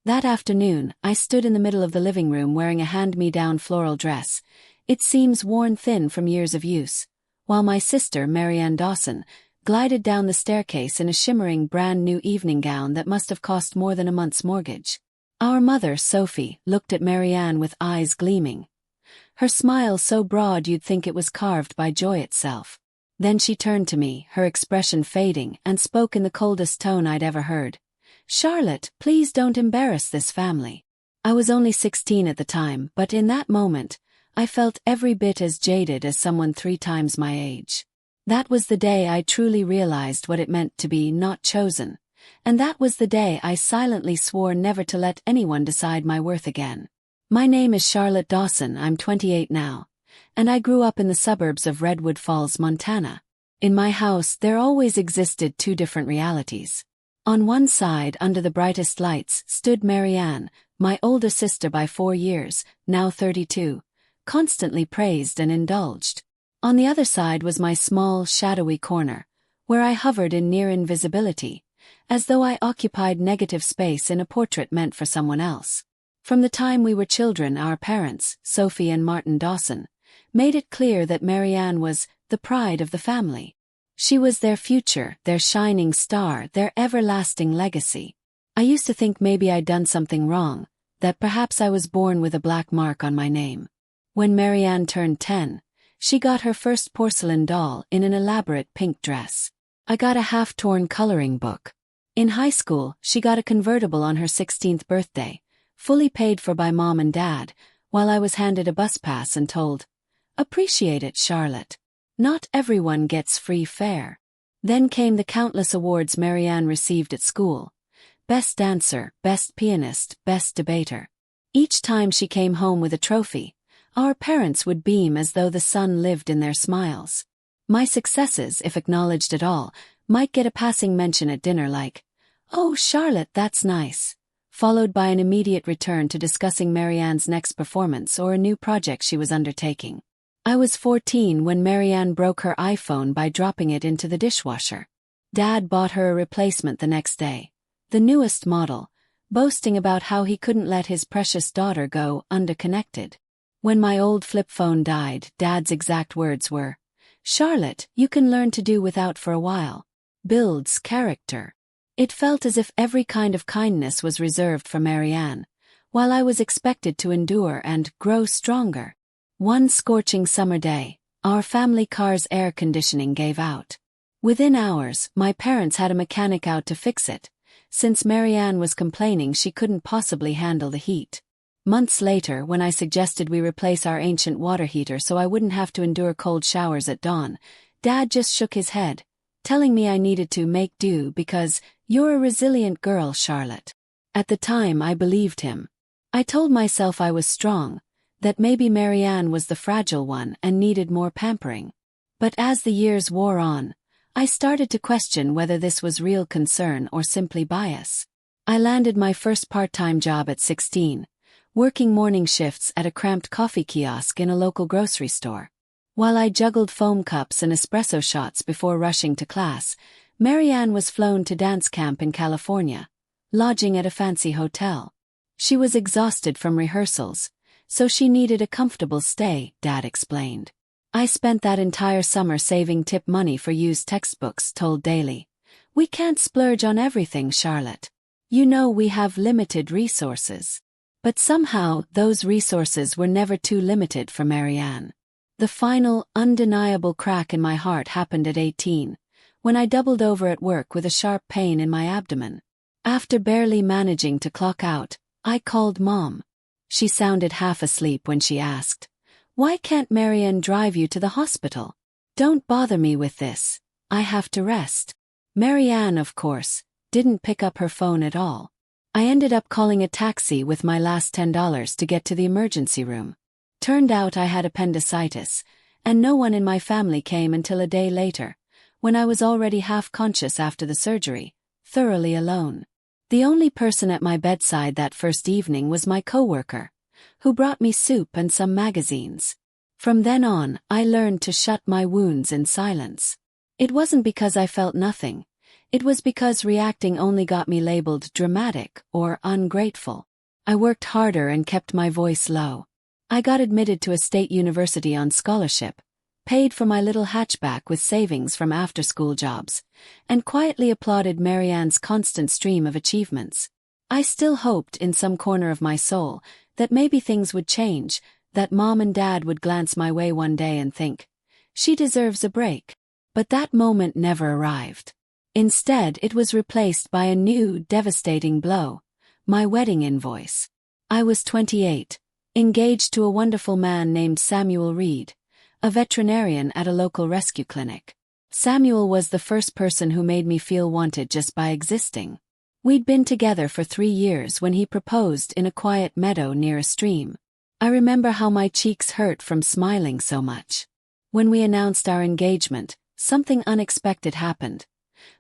That afternoon, I stood in the middle of the living room wearing a hand-me-down floral dress. It seems worn thin from years of use, while my sister, Marianne Dawson, glided down the staircase in a shimmering brand-new evening gown that must have cost more than a month's mortgage. Our mother, Sophie, looked at Marianne with eyes gleaming. Her smile so broad you'd think it was carved by joy itself. Then she turned to me, her expression fading, and spoke in the coldest tone I'd ever heard. "Charlotte, please don't embarrass this family." I was only 16 at the time, but in that moment, I felt every bit as jaded as someone 3 times my age. That was the day I truly realized what it meant to be not chosen, and that was the day I silently swore never to let anyone decide my worth again. My name is Charlotte Dawson, I'm 28 now, and I grew up in the suburbs of Redwood Falls, Montana. In my house, there always existed 2 different realities. On one side, under the brightest lights, stood Marianne, my older sister by 4 years, now 32, constantly praised and indulged. On the other side was my small, shadowy corner, where I hovered in near invisibility, as though I occupied negative space in a portrait meant for someone else. From the time we were children, our parents, Sophie and Martin Dawson, made it clear that Marianne was the pride of the family. She was their future, their shining star, their everlasting legacy. I used to think maybe I'd done something wrong, that perhaps I was born with a black mark on my name. When Marianne turned 10, she got her first porcelain doll in an elaborate pink dress. I got a half-torn coloring book. In high school, she got a convertible on her 16th birthday, fully paid for by Mom and Dad, while I was handed a bus pass and told, "Appreciate it, Charlotte. Not everyone gets free fare." Then came the countless awards Marianne received at school. Best dancer, best pianist, best debater. Each time she came home with a trophy, our parents would beam as though the sun lived in their smiles. My successes, if acknowledged at all, might get a passing mention at dinner like, "Oh, Charlotte, that's nice," followed by an immediate return to discussing Marianne's next performance or a new project she was undertaking. I was 14 when Marianne broke her iPhone by dropping it into the dishwasher. Dad bought her a replacement the next day, the newest model, boasting about how he couldn't let his precious daughter go underconnected. When my old flip phone died, Dad's exact words were, "Charlotte, you can learn to do without for a while. Builds character." It felt as if every kind of kindness was reserved for Marianne, while I was expected to endure and grow stronger. One scorching summer day, our family car's air conditioning gave out. Within hours, my parents had a mechanic out to fix it, since Marianne was complaining she couldn't possibly handle the heat. Months later, when I suggested we replace our ancient water heater so I wouldn't have to endure cold showers at dawn, Dad just shook his head, telling me I needed to make do because, "You're a resilient girl, Charlotte." At the time, I believed him. I told myself I was strong, that maybe Marianne was the fragile one and needed more pampering. But as the years wore on, I started to question whether this was real concern or simply bias. I landed my first part-time job at 16, working morning shifts at a cramped coffee kiosk in a local grocery store. While I juggled foam cups and espresso shots before rushing to class, Marianne was flown to dance camp in California, lodging at a fancy hotel. She was exhausted from rehearsals, so she needed a comfortable stay, Dad explained. I spent that entire summer saving tip money for used textbooks, told Daily. "We can't splurge on everything, Charlotte. You know we have limited resources." But somehow, those resources were never too limited for Marianne. The final, undeniable crack in my heart happened at 18, when I doubled over at work with a sharp pain in my abdomen. After barely managing to clock out, I called Mom. She sounded half asleep when she asked, "Why can't Marianne drive you to the hospital?" "Don't bother me with this. I have to rest." Marianne, of course, didn't pick up her phone at all. I ended up calling a taxi with my last $10 to get to the emergency room. Turned out I had appendicitis, and no one in my family came until a day later, when I was already half conscious after the surgery, thoroughly alone. The only person at my bedside that first evening was my coworker, who brought me soup and some magazines. From then on, I learned to shut my wounds in silence. It wasn't because I felt nothing. It was because reacting only got me labeled dramatic or ungrateful. I worked harder and kept my voice low. I got admitted to a state university on scholarship, paid for my little hatchback with savings from after-school jobs, and quietly applauded Marianne's constant stream of achievements. I still hoped in some corner of my soul that maybe things would change, that Mom and Dad would glance my way one day and think, "She deserves a break." But that moment never arrived. Instead, it was replaced by a new, devastating blow: my wedding invoice. I was 28, engaged to a wonderful man named Samuel Reed, a veterinarian at a local rescue clinic. Samuel was the first person who made me feel wanted just by existing. We'd been together for 3 years when he proposed in a quiet meadow near a stream. I remember how my cheeks hurt from smiling so much. When we announced our engagement, something unexpected happened.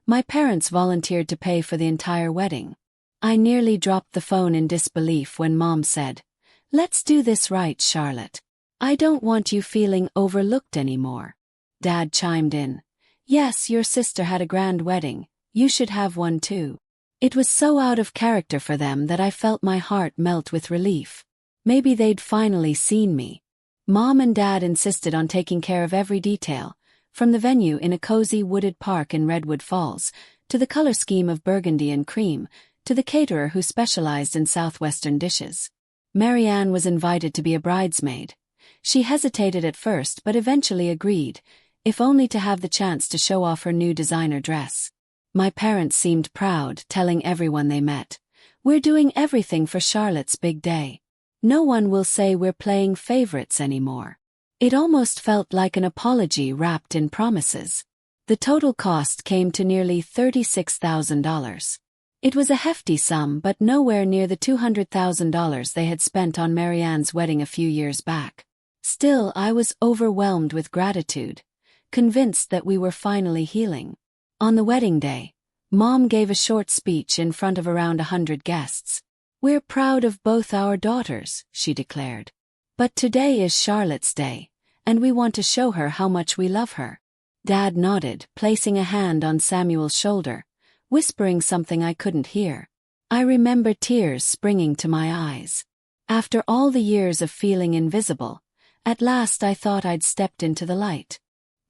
My parents volunteered to pay for the entire wedding. I nearly dropped the phone in disbelief when Mom said, "Let's do this right, Charlotte. I don't want you feeling overlooked anymore." Dad chimed in, "Yes, your sister had a grand wedding. You should have one too." It was so out of character for them that I felt my heart melt with relief. Maybe they'd finally seen me. Mom and Dad insisted on taking care of every detail, from the venue in a cozy wooded park in Redwood Falls, to the color scheme of burgundy and cream, to the caterer who specialized in southwestern dishes. Marianne was invited to be a bridesmaid. She hesitated at first but eventually agreed, if only to have the chance to show off her new designer dress. My parents seemed proud, telling everyone they met, "We're doing everything for Charlotte's big day. No one will say we're playing favorites anymore." It almost felt like an apology wrapped in promises. The total cost came to nearly $36,000. It was a hefty sum, but nowhere near the $200,000 they had spent on Marianne's wedding a few years back. Still, I was overwhelmed with gratitude, convinced that we were finally healing. On the wedding day, Mom gave a short speech in front of around 100 guests. "We're proud of both our daughters," she declared. "But today is Charlotte's day, and we want to show her how much we love her." Dad nodded, placing a hand on Samuel's shoulder, whispering something I couldn't hear. I remember tears springing to my eyes. After all the years of feeling invisible, at last I thought I'd stepped into the light.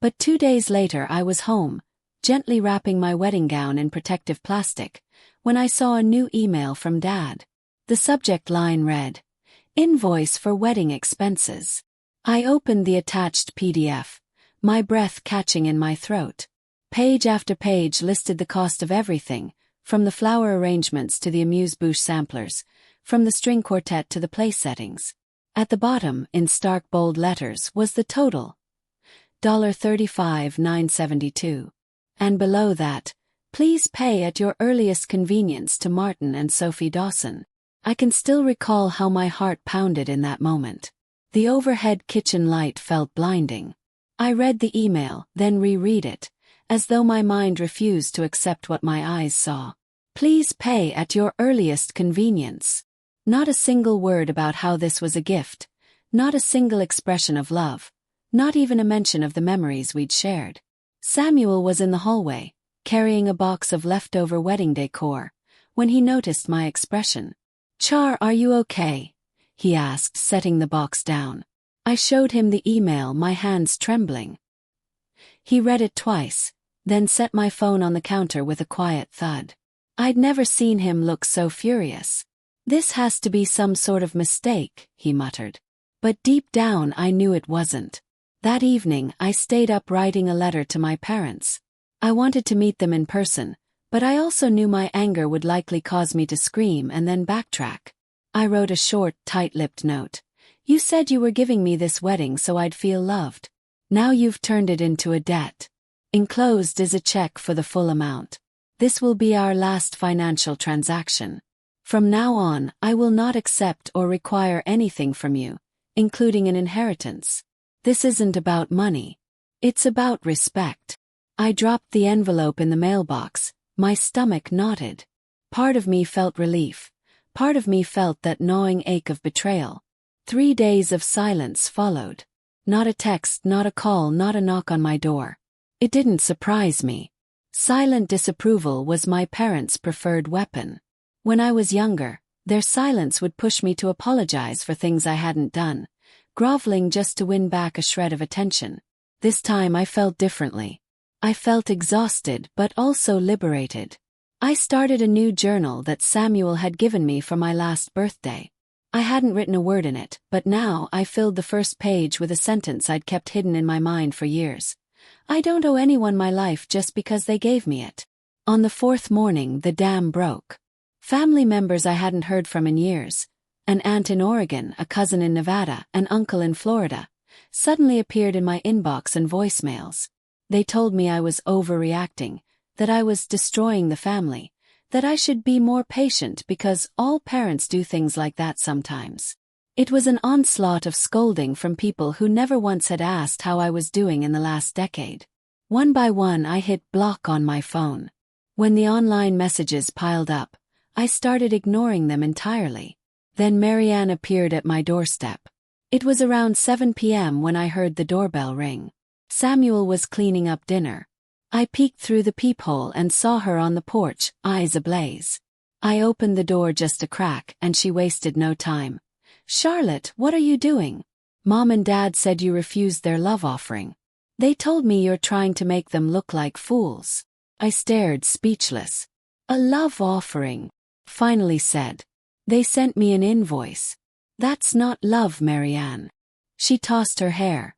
But 2 days later I was home, gently wrapping my wedding gown in protective plastic, when I saw a new email from Dad. The subject line read, "Invoice for wedding expenses." I opened the attached PDF, my breath catching in my throat. Page after page listed the cost of everything, from the flower arrangements to the amuse-bouche samplers, from the string quartet to the place settings. At the bottom, in stark bold letters, was the total: $35,972. And below that, "Please pay at your earliest convenience to Martin and Sophie Dawson." I can still recall how my heart pounded in that moment. The overhead kitchen light felt blinding. I read the email, then reread it, as though my mind refused to accept what my eyes saw. "Please pay at your earliest convenience." Not a single word about how this was a gift, not a single expression of love, not even a mention of the memories we'd shared. Samuel was in the hallway, carrying a box of leftover wedding decor, when he noticed my expression. "Char, are you okay?" he asked, setting the box down. I showed him the email, my hands trembling. He read it twice, then set my phone on the counter with a quiet thud. I'd never seen him look so furious. "This has to be some sort of mistake," he muttered. But deep down I knew it wasn't. That evening I stayed up writing a letter to my parents. I wanted to meet them in person, but I also knew my anger would likely cause me to scream and then backtrack. I wrote a short, tight-lipped note. "You said you were giving me this wedding so I'd feel loved. Now you've turned it into a debt. Enclosed is a check for the full amount. This will be our last financial transaction. From now on, I will not accept or require anything from you, including an inheritance. This isn't about money. It's about respect." I dropped the envelope in the mailbox, my stomach knotted. Part of me felt relief. Part of me felt that gnawing ache of betrayal. 3 days of silence followed. Not a text, not a call, not a knock on my door. It didn't surprise me. Silent disapproval was my parents' preferred weapon. When I was younger, their silence would push me to apologize for things I hadn't done, groveling just to win back a shred of attention. This time I felt differently. I felt exhausted but also liberated. I started a new journal that Samuel had given me for my last birthday. I hadn't written a word in it, but now I filled the first page with a sentence I'd kept hidden in my mind for years. I don't owe anyone my life just because they gave me it. On the fourth morning, the dam broke. Family members I hadn't heard from in years, an aunt in Oregon, a cousin in Nevada, an uncle in Florida, suddenly appeared in my inbox and voicemails. They told me I was overreacting, that I was destroying the family, that I should be more patient because all parents do things like that sometimes. It was an onslaught of scolding from people who never once had asked how I was doing in the last decade. One by one I hit block on my phone. When the online messages piled up, I started ignoring them entirely. Then Marianne appeared at my doorstep. It was around 7 p.m. when I heard the doorbell ring. Samuel was cleaning up dinner. I peeked through the peephole and saw her on the porch, eyes ablaze. I opened the door just a crack and she wasted no time. "Charlotte, what are you doing? Mom and Dad said you refused their love offering. They told me you're trying to make them look like fools." I stared, speechless. "A love offering," finally said. "They sent me an invoice. That's not love, Marianne." She tossed her hair,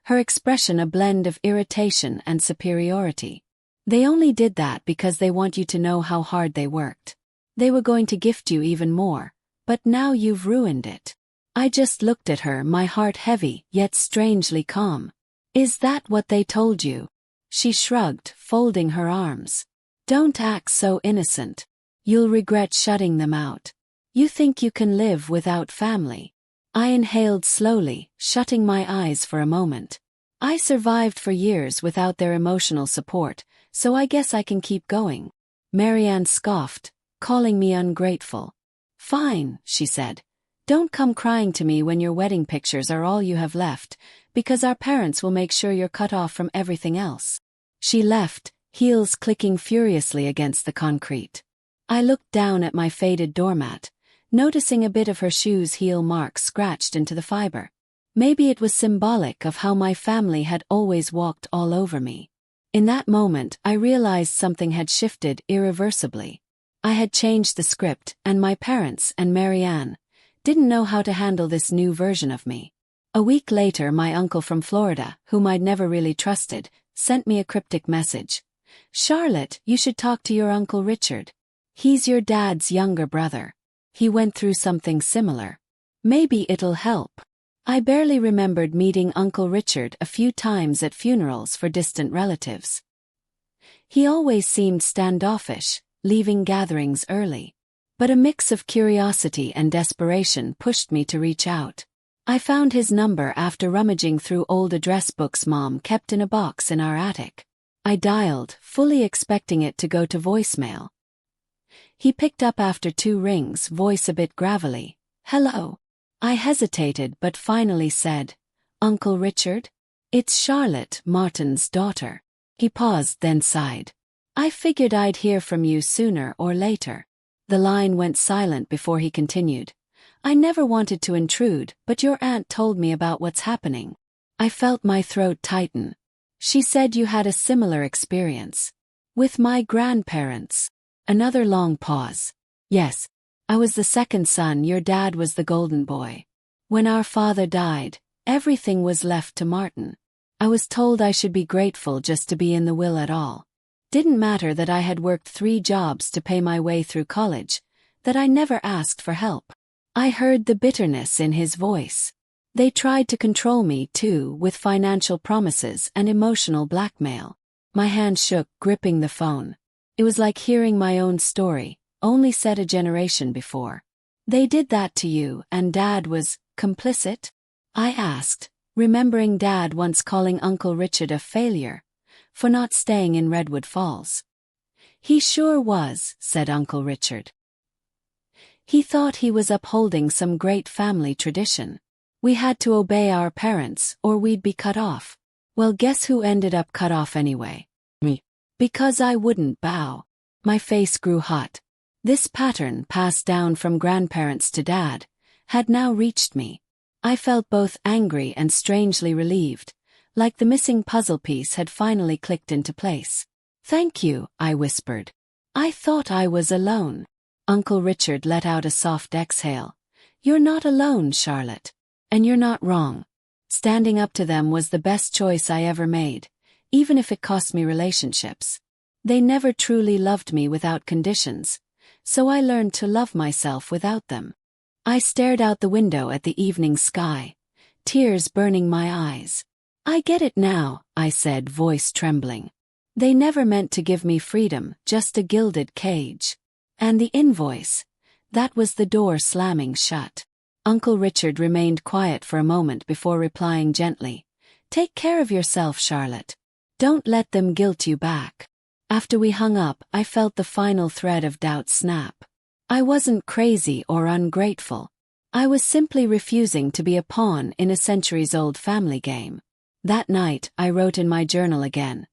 her expression a blend of irritation and superiority. "They only did that because they want you to know how hard they worked. They were going to gift you even more, but now you've ruined it." I just looked at her, my heart heavy, yet strangely calm. "Is that what they told you?" She shrugged, folding her arms. "Don't act so innocent. You'll regret shutting them out. You think you can live without family." I inhaled slowly, shutting my eyes for a moment. I survived for years without their emotional support, so I guess I can keep going. Marianne scoffed, calling me ungrateful. "Fine," she said. "Don't come crying to me when your wedding pictures are all you have left, because our parents will make sure you're cut off from everything else." She left, heels clicking furiously against the concrete. I looked down at my faded doormat, noticing a bit of her shoe's heel mark scratched into the fiber. Maybe it was symbolic of how my family had always walked all over me. In that moment, I realized something had shifted irreversibly. I had changed the script, and my parents and Marianne didn't know how to handle this new version of me. A week later, my uncle from Florida, whom I'd never really trusted, sent me a cryptic message. "Charlotte, you should talk to your Uncle Richard. He's your dad's younger brother. He went through something similar. Maybe it'll help." I barely remembered meeting Uncle Richard a few times at funerals for distant relatives. He always seemed standoffish, leaving gatherings early. But a mix of curiosity and desperation pushed me to reach out. I found his number after rummaging through old address books Mom kept in a box in our attic. I dialed, fully expecting it to go to voicemail. He picked up after 2 rings, voice a bit gravelly. "Hello." I hesitated but finally said, "Uncle Richard? It's Charlotte, Martin's daughter." He paused, then sighed. "I figured I'd hear from you sooner or later." The line went silent before he continued. "I never wanted to intrude, but your aunt told me about what's happening." I felt my throat tighten. "She said you had a similar experience." "With my grandparents." Another long pause. "Yes. I was the second son, your dad was the golden boy. When our father died, everything was left to Martin. I was told I should be grateful just to be in the will at all. Didn't matter that I had worked 3 jobs to pay my way through college, that I never asked for help." I heard the bitterness in his voice. "They tried to control me too, with financial promises and emotional blackmail." My hand shook, gripping the phone. It was like hearing my own story, only said a generation before. "They did that to you, and Dad was complicit?" I asked, remembering Dad once calling Uncle Richard a failure for not staying in Redwood Falls. "He sure was," said Uncle Richard. "He thought he was upholding some great family tradition. We had to obey our parents or we'd be cut off. Well, guess who ended up cut off anyway? Me. Because I wouldn't bow. My face grew hot. This pattern, passed down from grandparents to Dad, had now reached me. I felt both angry and strangely relieved, like the missing puzzle piece had finally clicked into place. "Thank you," I whispered. "I thought I was alone." Uncle Richard let out a soft exhale. "You're not alone, Charlotte. And you're not wrong. Standing up to them was the best choice I ever made, even if it cost me relationships. They never truly loved me without conditions, so I learned to love myself without them." I stared out the window at the evening sky, tears burning my eyes. "I get it now," I said, voice trembling. "They never meant to give me freedom, just a gilded cage. And the invoice, that was the door slamming shut." Uncle Richard remained quiet for a moment before replying gently. "Take care of yourself, Charlotte. Don't let them guilt you back." After we hung up, I felt the final thread of doubt snap. I wasn't crazy or ungrateful. I was simply refusing to be a pawn in a centuries-old family game. That night, I wrote in my journal again.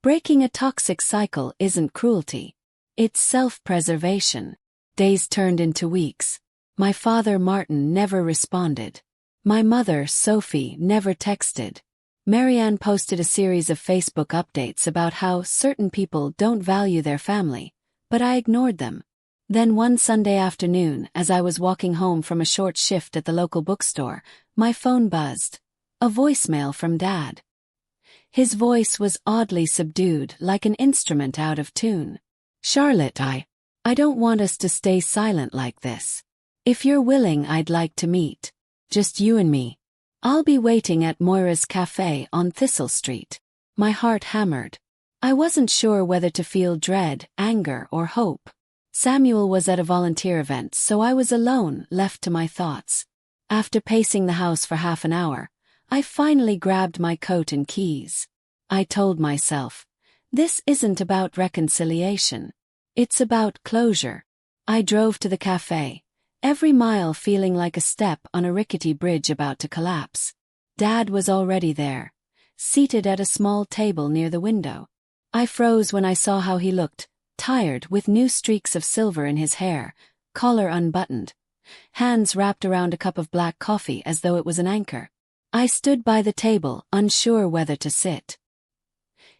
Breaking a toxic cycle isn't cruelty. It's self-preservation. Days turned into weeks. My father, Martin, never responded. My mother, Sophie, never texted. Marianne posted a series of Facebook updates about how certain people don't value their family, but I ignored them. Then one Sunday afternoon, as I was walking home from a short shift at the local bookstore, my phone buzzed. A voicemail from Dad. His voice was oddly subdued, like an instrument out of tune. "Charlotte, I don't want us to stay silent like this. If you're willing, I'd like to meet. Just you and me. I'll be waiting at Moira's Cafe on Thistle Street." My heart hammered. I wasn't sure whether to feel dread, anger, or hope. Samuel was at a volunteer event, so I was alone, left to my thoughts. After pacing the house for half an hour, I finally grabbed my coat and keys. I told myself, this isn't about reconciliation. It's about closure. I drove to the cafe, every mile feeling like a step on a rickety bridge about to collapse. Dad was already there, seated at a small table near the window. I froze when I saw how he looked, tired, with new streaks of silver in his hair, collar unbuttoned, hands wrapped around a cup of black coffee as though it was an anchor. I stood by the table, unsure whether to sit.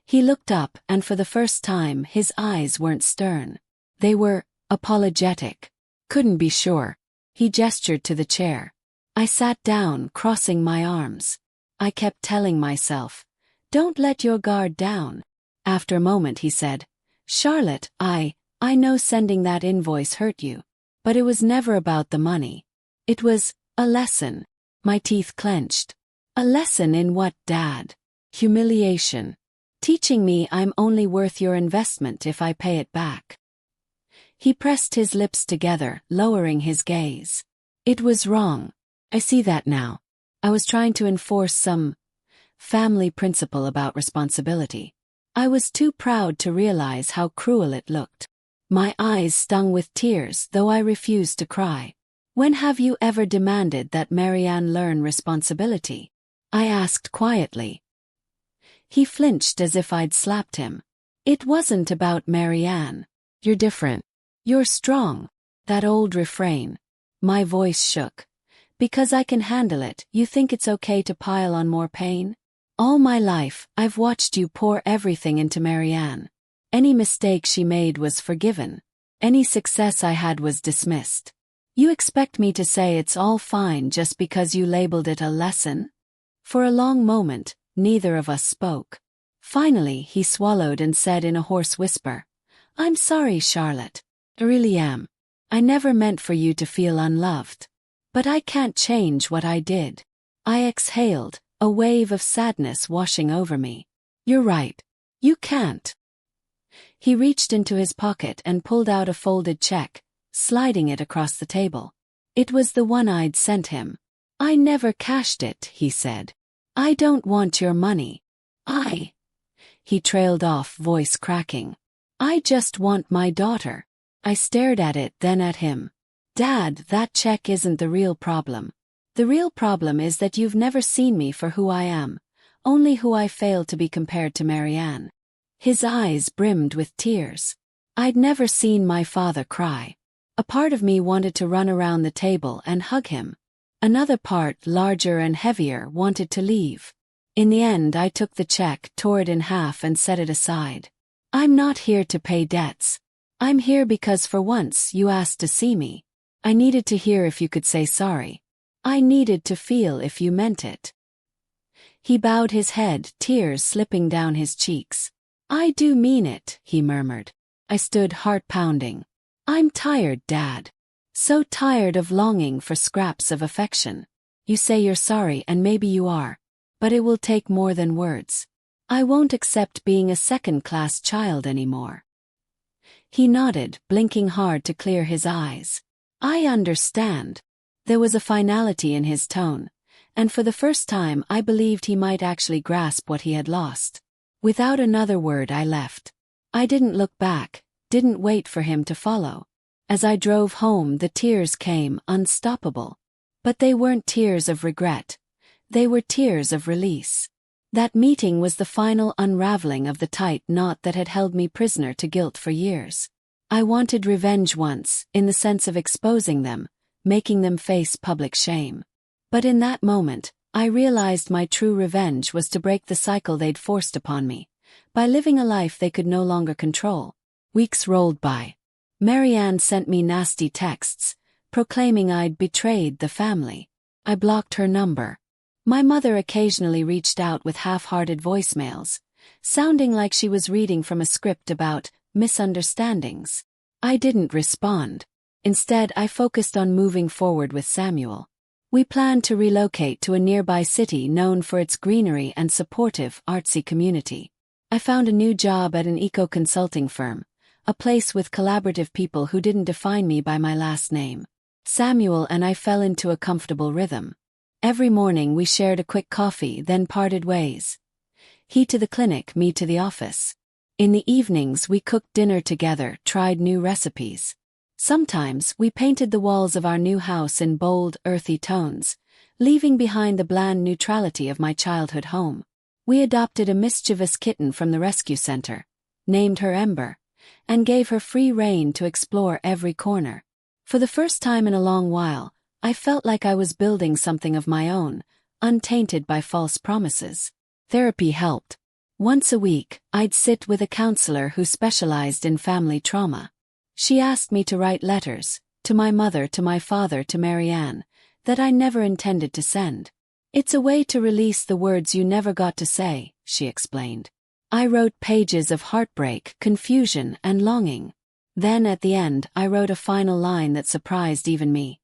He looked up, and for the first time his eyes weren't stern. They were apologetic. "Couldn't be sure." He gestured to the chair. I sat down, crossing my arms. I kept telling myself, "Don't let your guard down." After a moment he said, "Charlotte, I know sending that invoice hurt you. But it was never about the money. It was a lesson." My teeth clenched. "A lesson in what, Dad?" "Humiliation. Teaching me I'm only worth your investment if I pay it back." He pressed his lips together, lowering his gaze. "It was wrong. I see that now. I was trying to enforce some family principle about responsibility. I was too proud to realize how cruel it looked." My eyes stung with tears, though I refused to cry. "When have you ever demanded that Marianne learn responsibility?" I asked quietly. He flinched as if I'd slapped him. "It wasn't about Marianne. You're different. You're strong." That old refrain. My voice shook. "Because I can handle it, you think it's okay to pile on more pain? All my life, I've watched you pour everything into Marianne. Any mistake she made was forgiven. Any success I had was dismissed. You expect me to say it's all fine just because you labeled it a lesson?" For a long moment, neither of us spoke. Finally, he swallowed and said in a hoarse whisper, "I'm sorry, Charlotte. I really am. I never meant for you to feel unloved. But I can't change what I did." I exhaled, a wave of sadness washing over me. "You're right. You can't." He reached into his pocket and pulled out a folded check, sliding it across the table. It was the one I'd sent him. "I never cashed it," he said. "I don't want your money. He trailed off, voice cracking. "I just want my daughter." I stared at it, then at him. "Dad, that check isn't the real problem. The real problem is that you've never seen me for who I am, only who I failed to be compared to Marianne." His eyes brimmed with tears. I'd never seen my father cry. A part of me wanted to run around the table and hug him. Another part, larger and heavier, wanted to leave. In the end, I took the check, tore it in half and set it aside. I'm not here to pay debts. I'm here because for once you asked to see me. I needed to hear if you could say sorry. I needed to feel if you meant it. He bowed his head, tears slipping down his cheeks. I do mean it, he murmured. I stood, heart pounding. I'm tired, Dad. So tired of longing for scraps of affection. You say you're sorry and maybe you are. But it will take more than words. I won't accept being a second-class child anymore. He nodded, blinking hard to clear his eyes. I understand. There was a finality in his tone, and for the first time I believed he might actually grasp what he had lost. Without another word I left. I didn't look back, didn't wait for him to follow. As I drove home, the tears came, unstoppable. But they weren't tears of regret. They were tears of release. That meeting was the final unraveling of the tight knot that had held me prisoner to guilt for years. I wanted revenge once, in the sense of exposing them, making them face public shame. But in that moment, I realized my true revenge was to break the cycle they'd forced upon me, by living a life they could no longer control. Weeks rolled by. Marianne sent me nasty texts, proclaiming I'd betrayed the family. I blocked her number. My mother occasionally reached out with half-hearted voicemails, sounding like she was reading from a script about misunderstandings. I didn't respond. Instead, I focused on moving forward with Samuel. We planned to relocate to a nearby city known for its greenery and supportive, artsy community. I found a new job at an eco-consulting firm, a place with collaborative people who didn't define me by my last name. Samuel and I fell into a comfortable rhythm. Every morning we shared a quick coffee, then parted ways. He to the clinic, me to the office. In the evenings we cooked dinner together, tried new recipes. Sometimes we painted the walls of our new house in bold, earthy tones, leaving behind the bland neutrality of my childhood home. We adopted a mischievous kitten from the rescue center, named her Ember, and gave her free rein to explore every corner. For the first time in a long while, I felt like I was building something of my own, untainted by false promises. Therapy helped. Once a week, I'd sit with a counselor who specialized in family trauma. She asked me to write letters, to my mother, to my father, to Marianne, that I never intended to send. It's a way to release the words you never got to say, she explained. I wrote pages of heartbreak, confusion, and longing. Then at the end, I wrote a final line that surprised even me.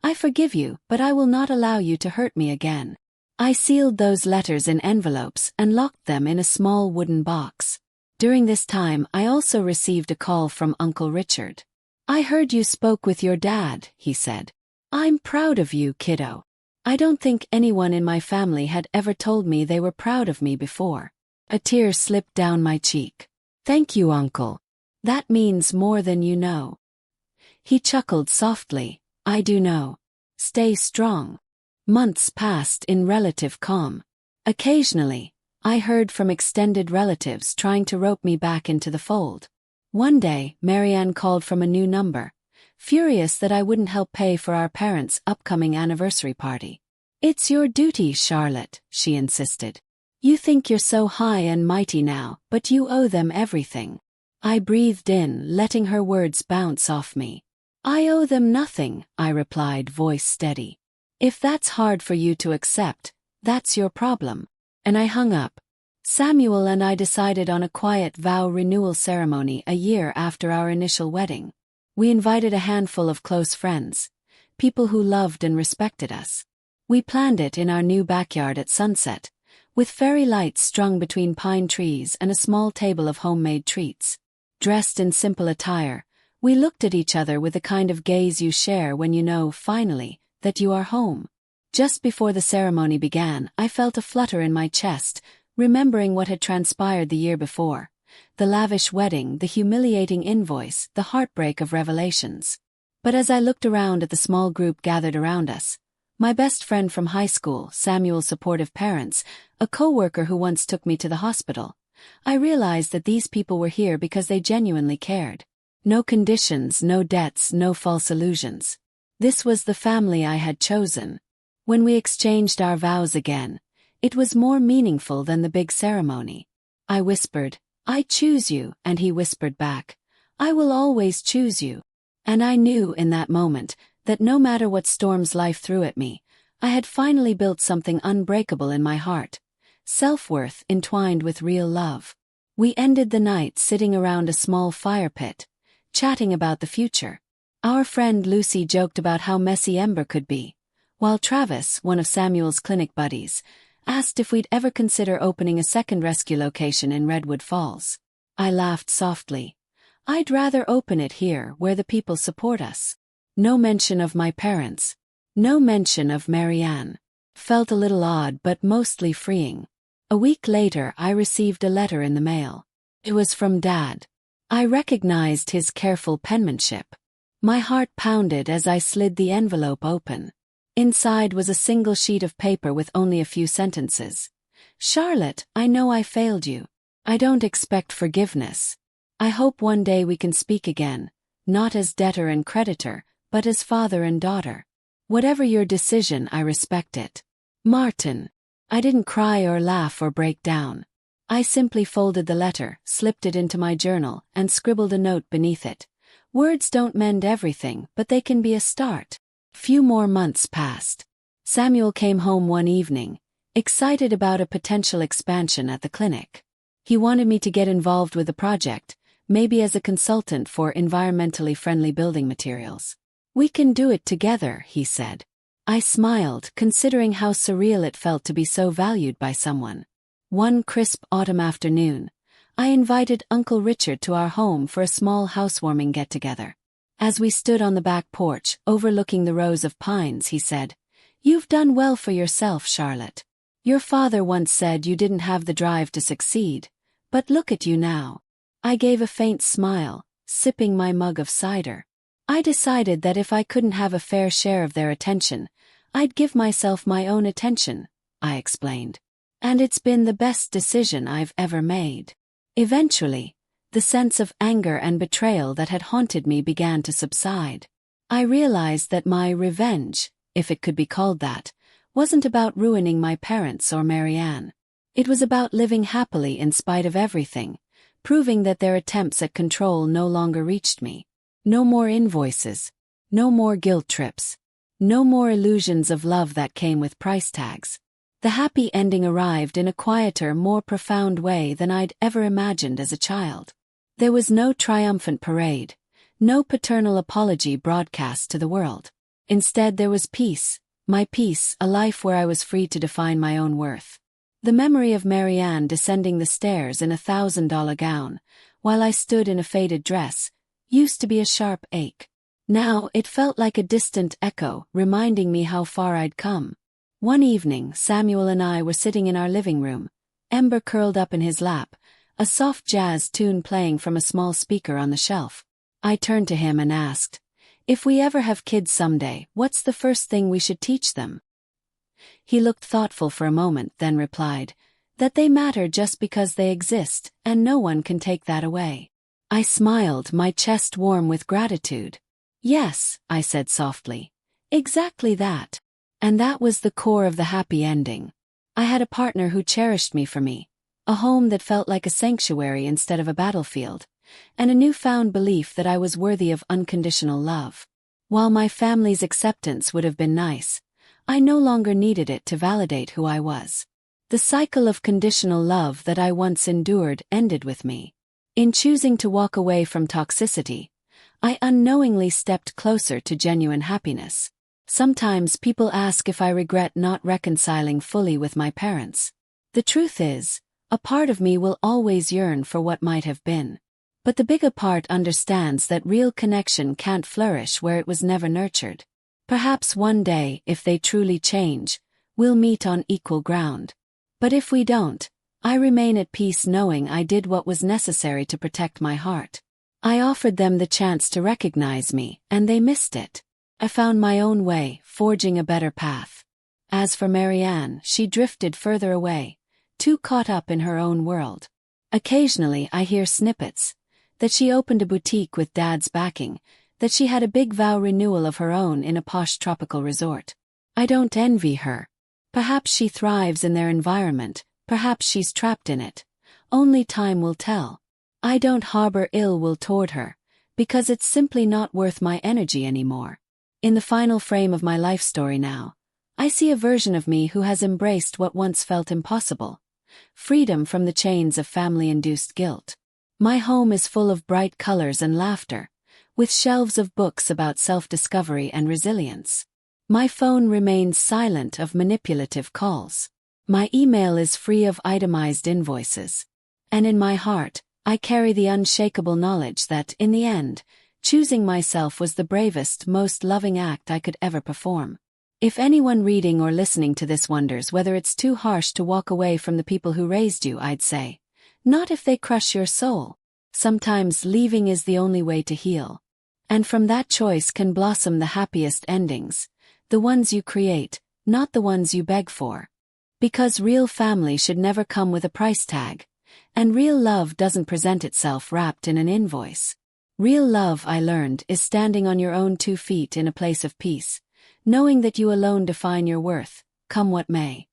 I forgive you, but I will not allow you to hurt me again. I sealed those letters in envelopes and locked them in a small wooden box. During this time, I also received a call from Uncle Richard. I heard you spoke with your dad, he said. I'm proud of you, kiddo. I don't think anyone in my family had ever told me they were proud of me before. A tear slipped down my cheek. Thank you, Uncle. That means more than you know. He chuckled softly. I do know. Stay strong. Months passed in relative calm. Occasionally, I heard from extended relatives trying to rope me back into the fold. One day, Marianne called from a new number, furious that I wouldn't help pay for our parents' upcoming anniversary party. It's your duty, Charlotte, she insisted. You think you're so high and mighty now, but you owe them everything. I breathed in, letting her words bounce off me. I owe them nothing, I replied, voice steady. If that's hard for you to accept, that's your problem. And I hung up. Samuel and I decided on a quiet vow renewal ceremony a year after our initial wedding. We invited a handful of close friends, people who loved and respected us. We planned it in our new backyard at sunset, with fairy lights strung between pine trees and a small table of homemade treats. Dressed in simple attire, we looked at each other with the kind of gaze you share when you know, finally, that you are home. Just before the ceremony began, I felt a flutter in my chest, remembering what had transpired the year before. The lavish wedding, the humiliating invoice, the heartbreak of revelations. But as I looked around at the small group gathered around us, my best friend from high school, Samuel's supportive parents, a co-worker who once took me to the hospital, I realized that these people were here because they genuinely cared. No conditions, no debts, no false illusions. This was the family I had chosen. When we exchanged our vows again, it was more meaningful than the big ceremony. I whispered, "I choose you," and he whispered back, "I will always choose you." And I knew in that moment that no matter what storms life threw at me, I had finally built something unbreakable in my heart. Self-worth entwined with real love. We ended the night sitting around a small fire pit, chatting about the future. Our friend Lucy joked about how messy Ember could be, while Travis, one of Samuel's clinic buddies, asked if we'd ever consider opening a second rescue location in Redwood Falls. I laughed softly. I'd rather open it here where the people support us. No mention of my parents. No mention of Marianne. Felt a little odd but mostly freeing. A week later I received a letter in the mail. It was from Dad. I recognized his careful penmanship. My heart pounded as I slid the envelope open. Inside was a single sheet of paper with only a few sentences. "Charlotte, I know I failed you. I don't expect forgiveness. I hope one day we can speak again, not as debtor and creditor, but as father and daughter. Whatever your decision, I respect it. Martin." I didn't cry or laugh or break down. I simply folded the letter, slipped it into my journal, and scribbled a note beneath it. Words don't mend everything, but they can be a start. Few more months passed. Samuel came home one evening, excited about a potential expansion at the clinic. He wanted me to get involved with the project, maybe as a consultant for environmentally friendly building materials. "We can do it together," he said. I smiled, considering how surreal it felt to be so valued by someone. One crisp autumn afternoon, I invited Uncle Richard to our home for a small housewarming get-together. As we stood on the back porch, overlooking the rows of pines, he said, "You've done well for yourself, Charlotte. Your father once said you didn't have the drive to succeed, but look at you now." I gave a faint smile, sipping my mug of cider. I decided that if I couldn't have a fair share of their attention, I'd give myself my own attention, I explained. And it's been the best decision I've ever made. Eventually, the sense of anger and betrayal that had haunted me began to subside. I realized that my revenge, if it could be called that, wasn't about ruining my parents or Marianne. It was about living happily in spite of everything, proving that their attempts at control no longer reached me. No more invoices. No more guilt trips. No more illusions of love that came with price tags. The happy ending arrived in a quieter, more profound way than I'd ever imagined as a child. There was no triumphant parade, no paternal apology broadcast to the world. Instead there was peace, my peace, a life where I was free to define my own worth. The memory of Marianne descending the stairs in a $1,000 gown, while I stood in a faded dress, used to be a sharp ache. Now it felt like a distant echo, reminding me how far I'd come. One evening, Samuel and I were sitting in our living room, Ember curled up in his lap, a soft jazz tune playing from a small speaker on the shelf. I turned to him and asked, "If we ever have kids someday, what's the first thing we should teach them?" He looked thoughtful for a moment, then replied, "That they matter just because they exist, and no one can take that away." I smiled, my chest warm with gratitude. "Yes," I said softly. "Exactly that." And that was the core of the happy ending. I had a partner who cherished me for me, a home that felt like a sanctuary instead of a battlefield, and a newfound belief that I was worthy of unconditional love. While my family's acceptance would have been nice, I no longer needed it to validate who I was. The cycle of conditional love that I once endured ended with me. In choosing to walk away from toxicity, I unknowingly stepped closer to genuine happiness. Sometimes people ask if I regret not reconciling fully with my parents. The truth is, a part of me will always yearn for what might have been. But the bigger part understands that real connection can't flourish where it was never nurtured. Perhaps one day, if they truly change, we'll meet on equal ground. But if we don't, I remain at peace knowing I did what was necessary to protect my heart. I offered them the chance to recognize me, and they missed it. I found my own way, forging a better path. As for Marianne, she drifted further away, too caught up in her own world. Occasionally I hear snippets. That she opened a boutique with Dad's backing, that she had a big vow renewal of her own in a posh tropical resort. I don't envy her. Perhaps she thrives in their environment, perhaps she's trapped in it. Only time will tell. I don't harbor ill will toward her, because it's simply not worth my energy anymore. In the final frame of my life story now, I see a version of me who has embraced what once felt impossible. Freedom from the chains of family-induced guilt. My home is full of bright colors and laughter, with shelves of books about self-discovery and resilience. My phone remains silent of manipulative calls. My email is free of itemized invoices. And in my heart, I carry the unshakable knowledge that, in the end, choosing myself was the bravest, most loving act I could ever perform. If anyone reading or listening to this wonders whether it's too harsh to walk away from the people who raised you, I'd say, not if they crush your soul. Sometimes leaving is the only way to heal. And from that choice can blossom the happiest endings, the ones you create, not the ones you beg for. Because real family should never come with a price tag, and real love doesn't present itself wrapped in an invoice. Real love, I learned, is standing on your own 2 feet in a place of peace, knowing that you alone define your worth, come what may.